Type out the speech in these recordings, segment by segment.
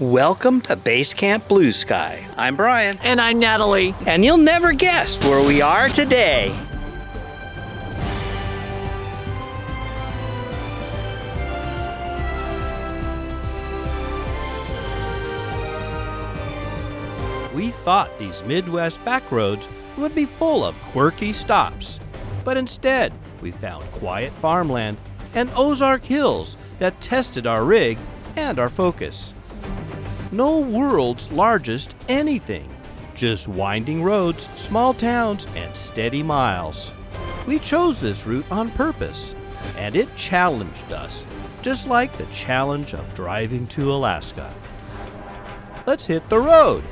Welcome to Basecamp Blue Sky. I'm Brian. And I'm Natalie. And you'll never guess where we are today. We thought these Midwest backroads would be full of quirky stops, but instead we found quiet farmland and Ozark hills that tested our rig and our focus. No world's largest anything, just winding roads, small towns, and steady miles. We chose this route on purpose, and it challenged us, just like the challenge of driving to Alaska. Let's hit the road.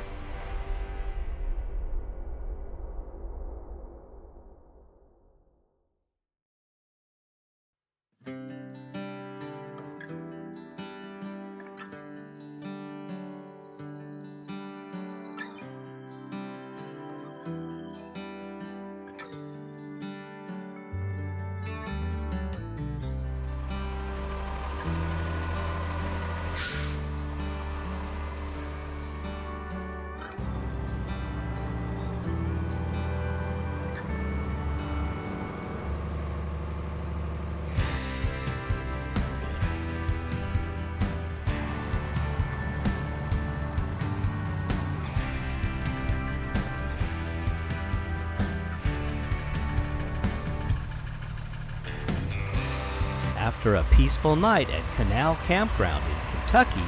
After a peaceful night at Canal Campground in Kentucky,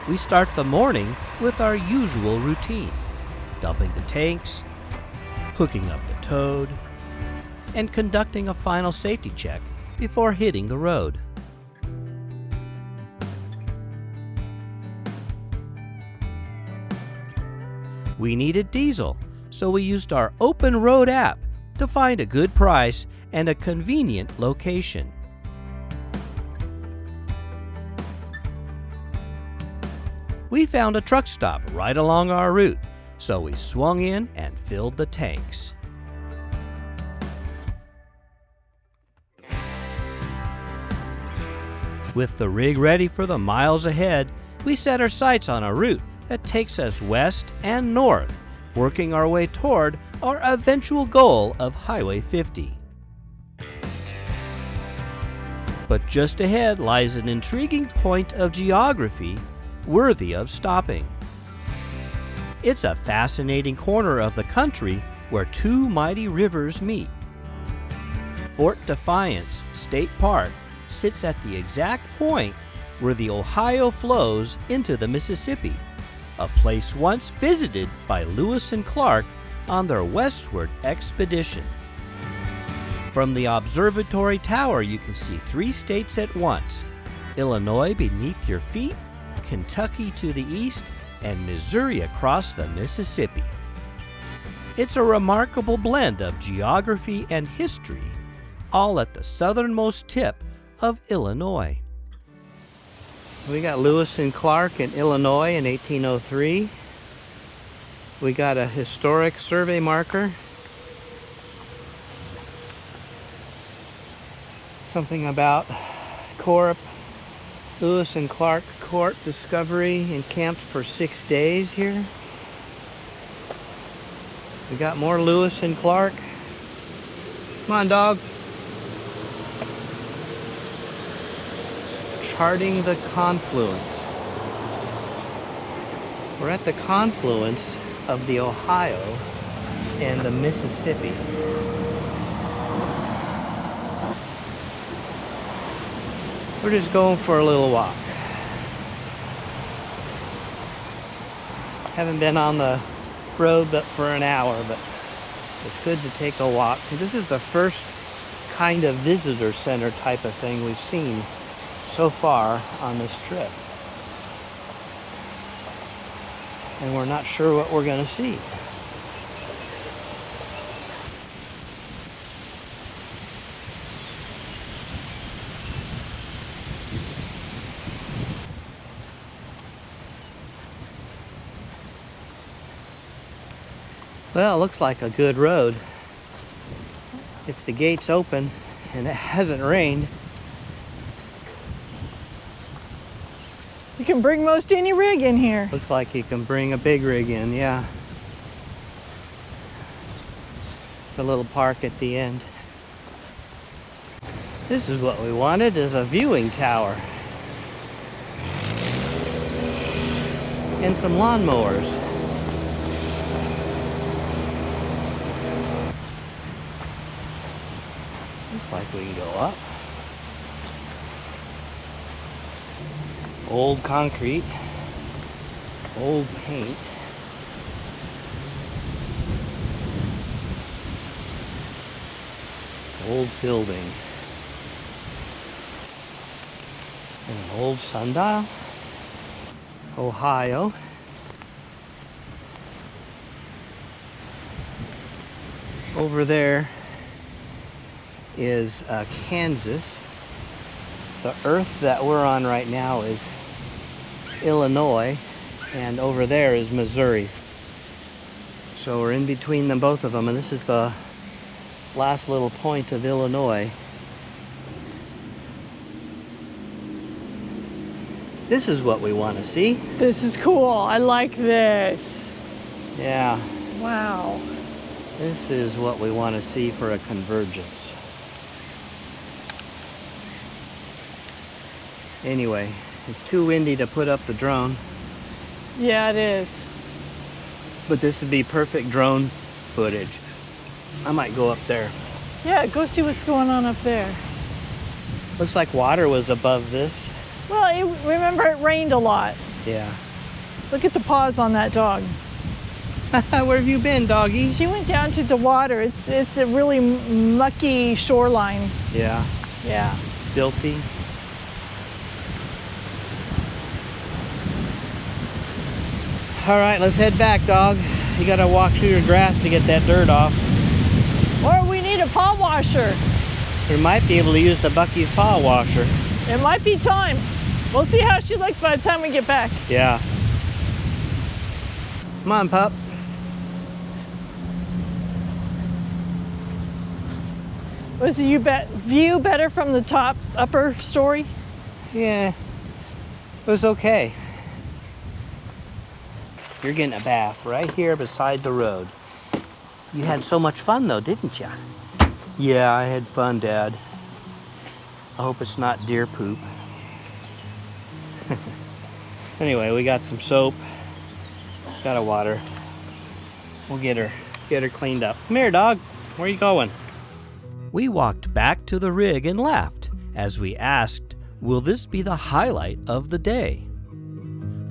we start the morning with our usual routine: dumping the tanks, hooking up the toad, and conducting a final safety check before hitting the road. We needed diesel, so we used our Open Road app to find a good price and a convenient location. We found a truck stop right along our route, so we swung in and filled the tanks. With the rig ready for the miles ahead, we set our sights on a route that takes us west and north, working our way toward our eventual goal of Highway 50. But just ahead lies an intriguing point of geography worthy of stopping. It's a fascinating corner of the country where two mighty rivers meet. Fort Defiance State Park sits at the exact point where the Ohio flows into the Mississippi, a place once visited by Lewis and Clark on their westward expedition. From the observatory tower, you can see three states at once: Illinois beneath your feet, Kentucky to the east, and Missouri across the Mississippi. It's a remarkable blend of geography and history, all at the southernmost tip of Illinois. We got Lewis and Clark in Illinois in 1803. We got a historic survey marker. Something about Corp. Lewis and Clark Court discovery, encamped for 6 days here. We got more Lewis and Clark. Come on, dog. Charting the confluence. We're at the confluence of the Ohio and the Mississippi. We're just going for a little walk. Haven't been on the road but for an hour, but it's good to take a walk. This is the first kind of visitor center type of thing we've seen so far on this trip. And we're not sure what we're going to see. Well, it looks like a good road. If the gate's open and it hasn't rained, we can bring most any rig in here. Looks like you can bring a big rig in, yeah. It's a little park at the end. This is what we wanted, is a viewing tower. And some lawnmowers. Looks like we can go up. Old concrete, old paint. Old building. And an old sundial. Ohio. Over there is Kansas. The earth that we're on right now is Illinois, and over there is Missouri. So we're in between them, both of them, and this is the last little point of Illinois. This is what we want to see. This is cool. I like this. Yeah. Wow. This is what we want to see for a convergence. Anyway, it's too windy to put up the drone. Yeah, it is. But this would be perfect drone footage. I might go up there. Yeah, go see what's going on up there. Looks like water was above this. Well, remember it rained a lot. Yeah. Look at the paws on that dog. Where have you been, doggy? She went down to the water. It's a really mucky shoreline. Yeah. Yeah. Silty. All right, let's head back, dog. You gotta walk through your grass to get that dirt off. Or we need a paw washer. We might be able to use the Bucky's paw washer. It might be time. We'll see how she looks by the time we get back. Yeah. Come on, pup. Was the view better from the top upper story? Yeah, it was okay. You're getting a bath right here beside the road. You had so much fun though, didn't you? Yeah, I had fun, Dad. I hope it's not deer poop. Anyway, we got some soap, got a water. We'll get her cleaned up. Come here, dog. Where are you going? We walked back to the rig and laughed as we asked, will this be the highlight of the day?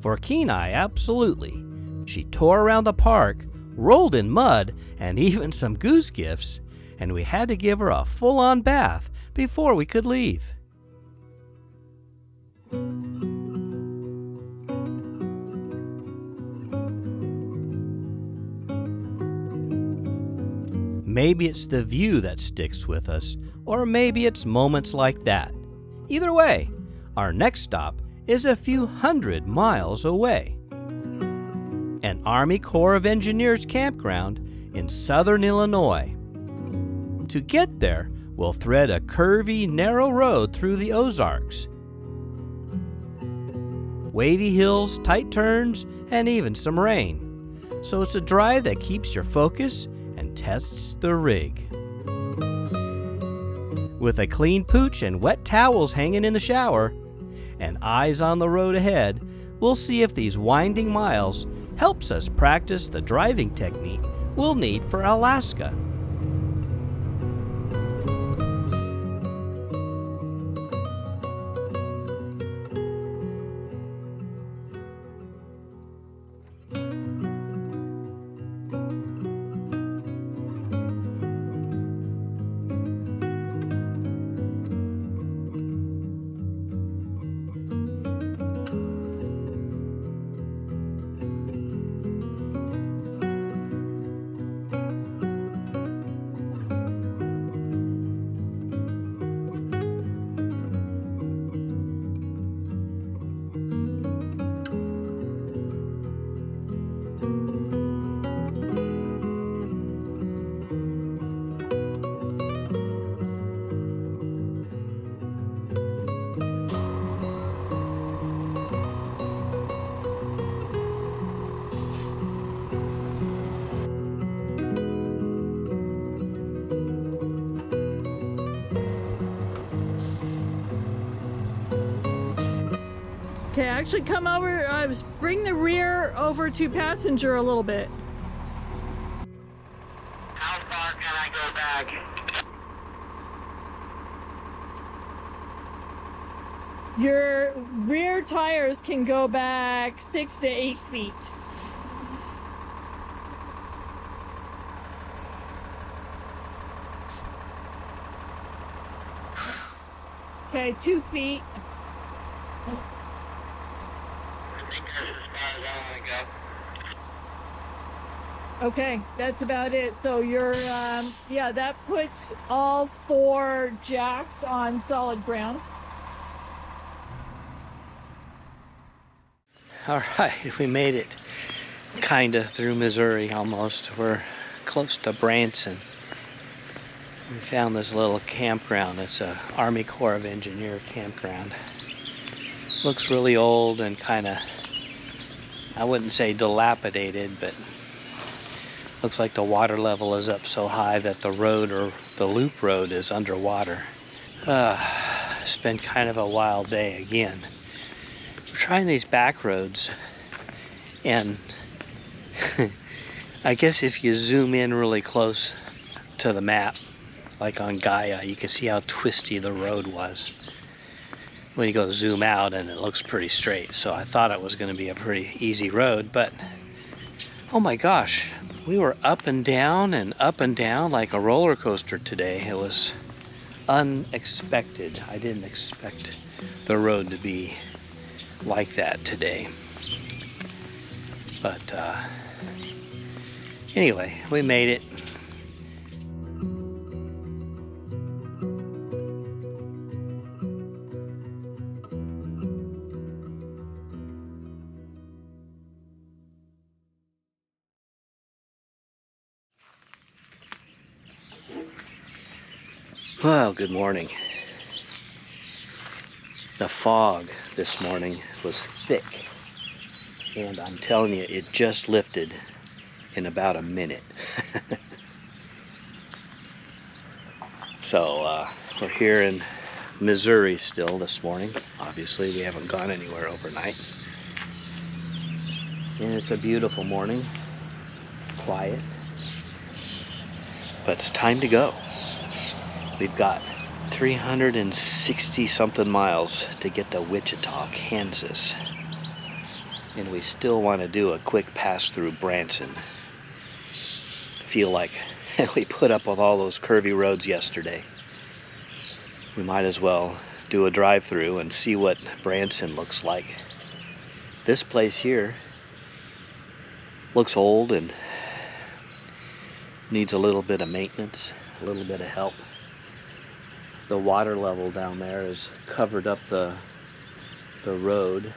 For Kenai, absolutely. She tore around the park, rolled in mud, and even some goose gifts, and we had to give her a full-on bath before we could leave. Maybe it's the view that sticks with us, or maybe it's moments like that. Either way, our next stop is a few hundred miles away. An Army Corps of Engineers campground in southern Illinois. To get there, we'll thread a curvy, narrow road through the Ozarks. Wavy hills, tight turns, and even some rain. So it's a drive that keeps your focus and tests the rig. With a clean pooch and wet towels hanging in the shower, and eyes on the road ahead, we'll see if these winding miles helps us practice the driving technique we'll need for Alaska. actually come over, bring the rear over to passenger a little bit. How far can I go back? Your rear tires can go back 6 to 8 feet. Okay, 2 feet. I think that's as far as I want to go. Okay, that's about it. So you're, yeah, that puts all 4 jacks on solid ground. All right, we made it kind of through Missouri almost. We're close to Branson. We found this little campground. It's a Army Corps of Engineer campground. Looks really old and kind of, I wouldn't say dilapidated, but looks like the water level is up so high that the road, or the loop road, is underwater. It's been kind of a wild day again. We're trying these back roads, and I guess if you zoom in really close to the map, like on Gaia, you can see how twisty the road was. When you go zoom out, and it looks pretty straight. So I thought it was going to be a pretty easy road, but oh my gosh, we were up and down like a roller coaster today. It was unexpected. I didn't expect the road to be like that today. But anyway, we made it. Well, good morning. The fog this morning was thick, and I'm telling you, it just lifted in about a minute. So we're here in Missouri still this morning. Obviously, we haven't gone anywhere overnight. And it's a beautiful morning, quiet, but it's time to go. We've got 360 something miles to get to Wichita, Kansas. And we still want to do a quick pass through Branson. Feel like we put up with all those curvy roads yesterday. We might as well do a drive-through and see what Branson looks like. This place here looks old and needs a little bit of maintenance, a little bit of help. The water level down there has covered up the road.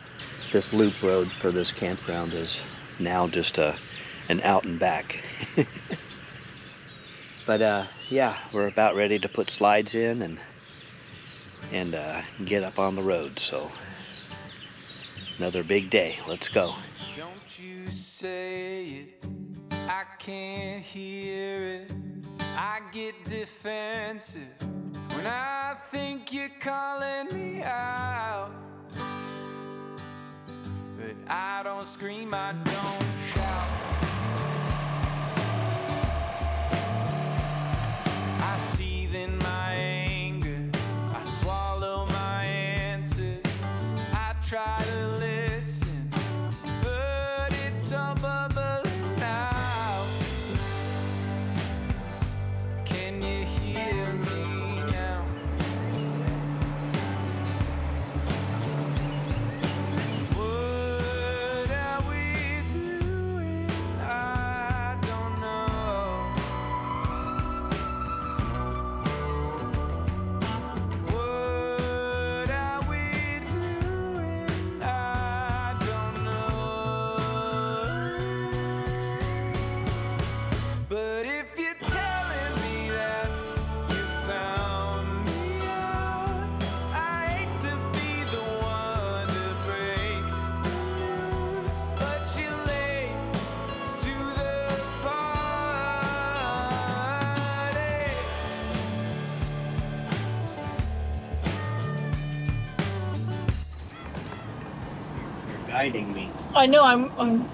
This loop road for this campground is now just an out and back. But yeah, we're about ready to put slides in and get up on the road. So another big day. Let's go. Don't you say it, I can't hear it. I get defensive when I think you're calling me out. But I don't scream, I don't shout. I seethe in my anger, I swallow my answers. I try to listen, but it's all bubbling out. Can you hear me now? What are we doing? I don't know. What are we doing? I don't know. guiding me. I know, I'm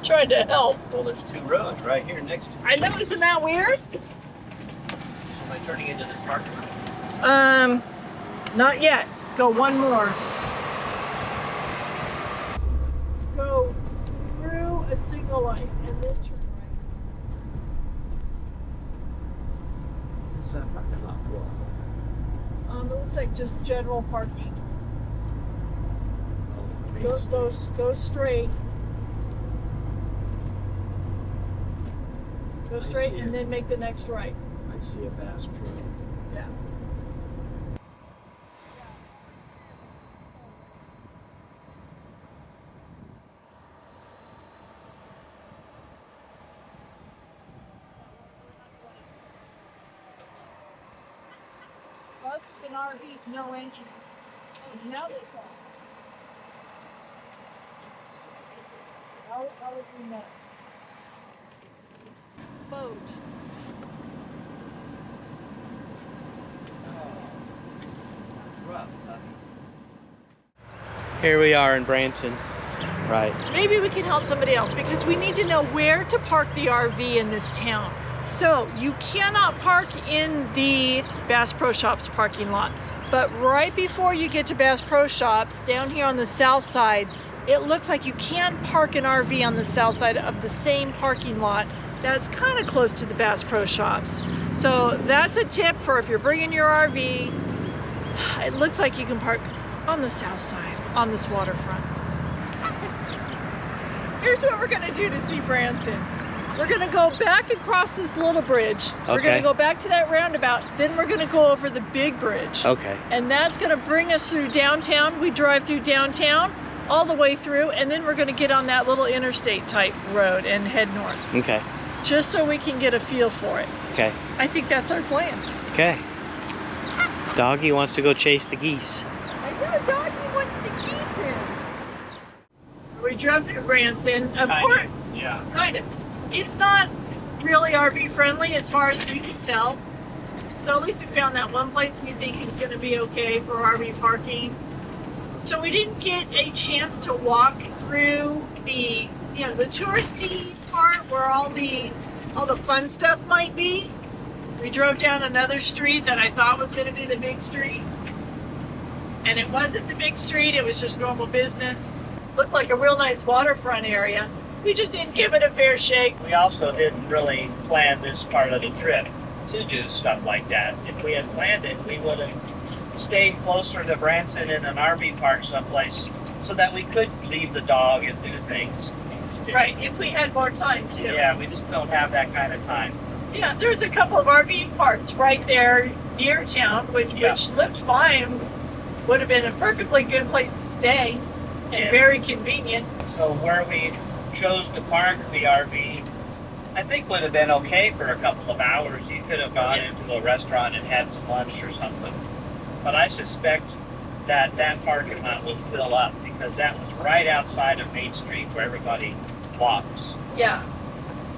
trying to help. Well, there's two roads right here next to me. I know, isn't that weird? So am I turning into this parking lot? Not yet. Go one more. Go through a signal light and then turn right. What's that parking lot for? It looks like just general parking. Oh, Go straight. Go straight and then make the next right. I see a Bass Pro. Yeah. Buses and RVs, no engine. Oh, now they come. How would we know? Boat. Rough, Here we are in Branson. Right. Maybe we can help somebody else because we need to know where to park the RV in this town. So you cannot park in the Bass Pro Shops parking lot, but right before you get to Bass Pro Shops, down here on the south side, it looks like you can park an RV on the south side of the same parking lot that's kind of close to the Bass Pro Shops. So that's a tip for if you're bringing your RV. It looks like you can park on the south side, on this waterfront. Here's what we're gonna do to see Branson. We're gonna go back across this little bridge. We're gonna go back to that roundabout, then we're gonna go over the big bridge. Okay. And that's gonna bring us through downtown. We drive through downtown, all the way through, and then we're gonna get on that little interstate type road and head north. Okay. Just so we can get a feel for it. Okay. I think that's our plan. Okay. Doggy wants to go chase the geese. I know, Doggy wants the geese in. We drove through Branson. Of course, Yeah. kind of. It's not really RV friendly as far as we can tell. So at least we found that one place we think is going to be okay for RV parking. So we didn't get a chance to walk through the, the touristy part where all the fun stuff might be. We drove down another street that I thought was going to be the big street. And it wasn't the big street, it was just normal business. Looked like a real nice waterfront area. We just didn't give it a fair shake. We also didn't really plan this part of the trip to do stuff like that. If we had planned it, we would have stayed closer to Branson in an RV park someplace so that we could leave the dog and do things. Right, if we had more time too. Yeah, we just don't have that kind of time. Yeah, there's a couple of RV parks right there near town, which looked fine. Would have been a perfectly good place to stay and very convenient. So where we chose to park the RV, I think would have been okay for a couple of hours. You could have gone into a restaurant and had some lunch or something. But I suspect that parking lot will fill up because that was right outside of Main Street where everybody walks. Yeah.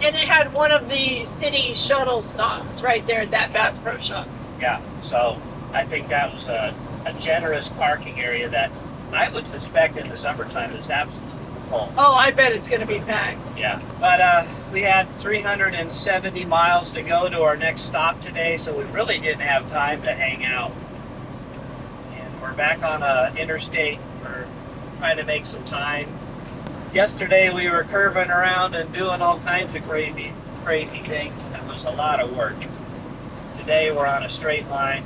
And it had one of the city shuttle stops right there at that Bass Pro Shop. Yeah, so I think that was a generous parking area that I would suspect in the summertime is absolutely full. Oh, I bet it's going to be packed. Yeah, but we had 370 miles to go to our next stop today, so we really didn't have time to hang out. And we're back on a interstate. We're trying to make some time. Yesterday we were curving around and doing all kinds of crazy things. It was a lot of work. Today we're on a straight line.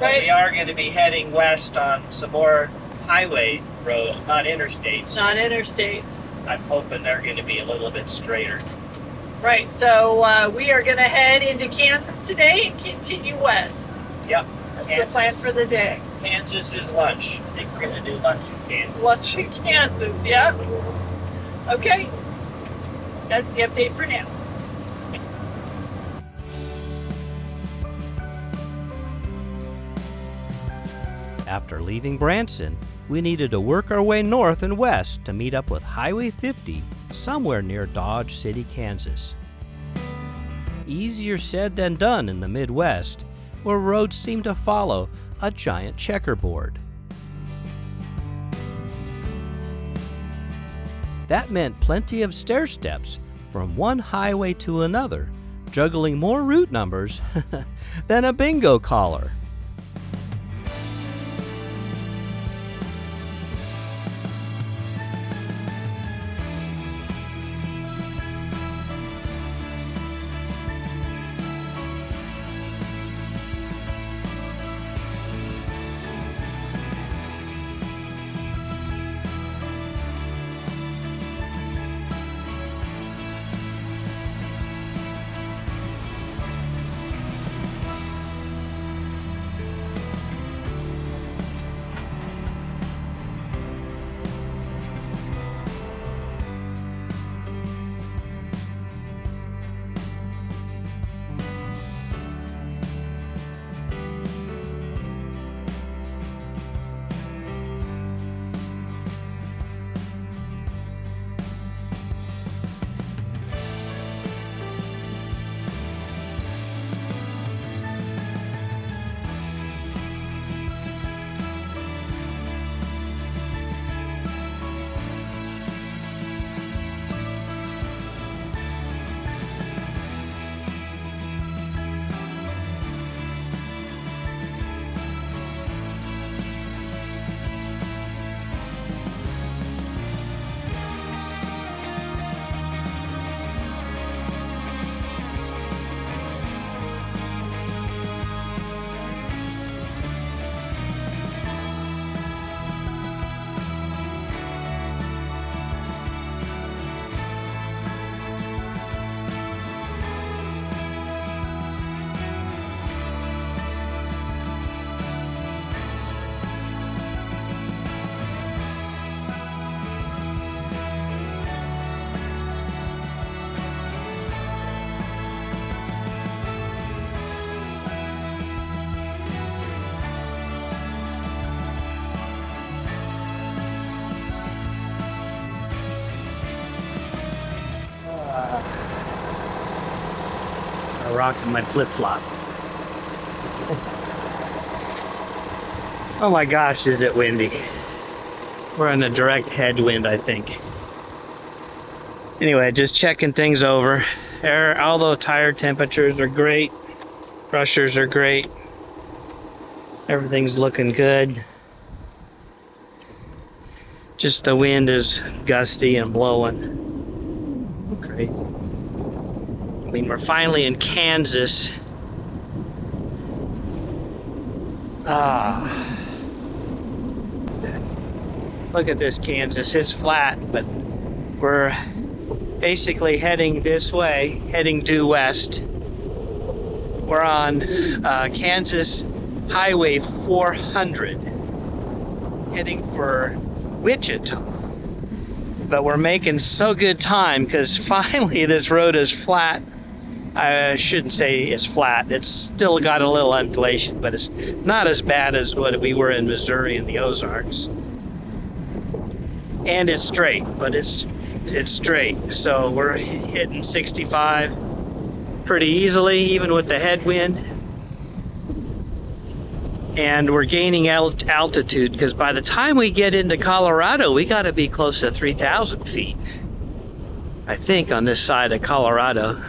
But we are going to be heading west on some more highway roads, not interstates. Not interstates. I'm hoping they're going to be a little bit straighter. Right, so we are going to head into Kansas today and continue west. Yep. That's the plan for the day. Kansas is lunch. I think we're going to do lunch in Kansas. Lunch in Kansas, yeah. Okay, that's the update for now. After leaving Branson, we needed to work our way north and west to meet up with Highway 50 somewhere near Dodge City, Kansas. Easier said than done in the Midwest, where roads seem to follow a giant checkerboard. That meant plenty of stair steps from one highway to another, juggling more route numbers than a bingo caller. Rocking my flip-flop. Oh my gosh, is it windy. We're in a direct headwind, I think. Anyway, just checking things over. All the tire temperatures are great. Pressures are great. Everything's looking good. Just the wind is gusty and blowing. Crazy. I mean, we're finally in Kansas. Look at this Kansas. It's flat, but we're basically heading this way, heading due west. We're on Kansas Highway 400, heading for Wichita. But we're making so good time because finally this road is flat. I shouldn't say it's flat. It's still got a little undulation, but it's not as bad as what we were in Missouri in the Ozarks. And it's straight, but it's straight. So we're hitting 65 pretty easily, even with the headwind. And we're gaining altitude because by the time we get into Colorado, we got to be close to 3,000 feet. I think on this side of Colorado.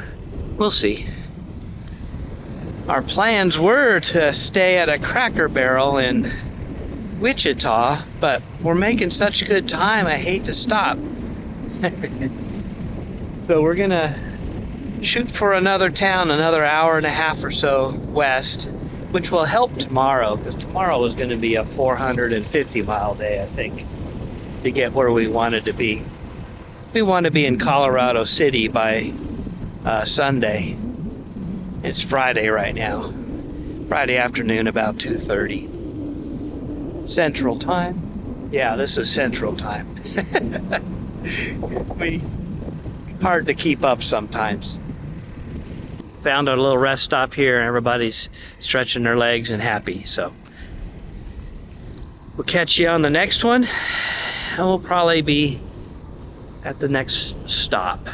We'll see. Our plans were to stay at a Cracker Barrel in Wichita, but we're making such good time, I hate to stop. So we're gonna shoot for another town, another hour and a half or so west, which will help tomorrow, because tomorrow is going to be a 450-mile day, I think, to get where we wanted to be. We want to be in Colorado City by Sunday. It's Friday right now. Friday afternoon, about 2:30. Central Time. Yeah, this is Central Time. Hard to keep up sometimes. Found a little rest stop here, and everybody's stretching their legs and happy. So we'll catch you on the next one, and we'll probably be at the next stop.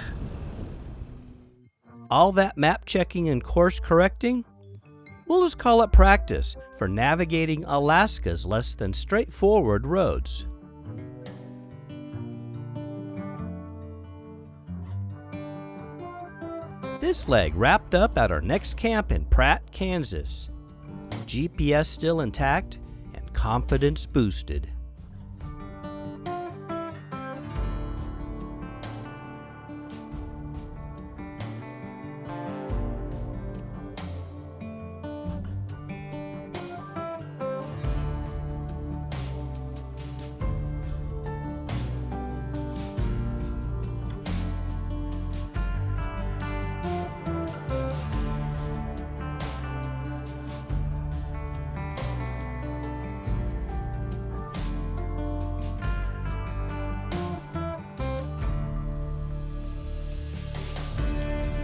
All that map checking and course correcting? We'll just call it practice for navigating Alaska's less than straightforward roads. This leg wrapped up at our next camp in Pratt, Kansas. GPS still intact and confidence boosted.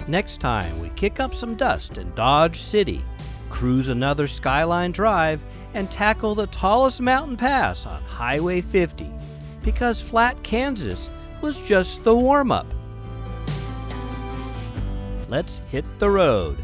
Next time, we kick up some dust in Dodge City, cruise another Skyline Drive, and tackle the tallest mountain pass on Highway 50, because Flat, Kansas was just the warm-up. Let's hit the road.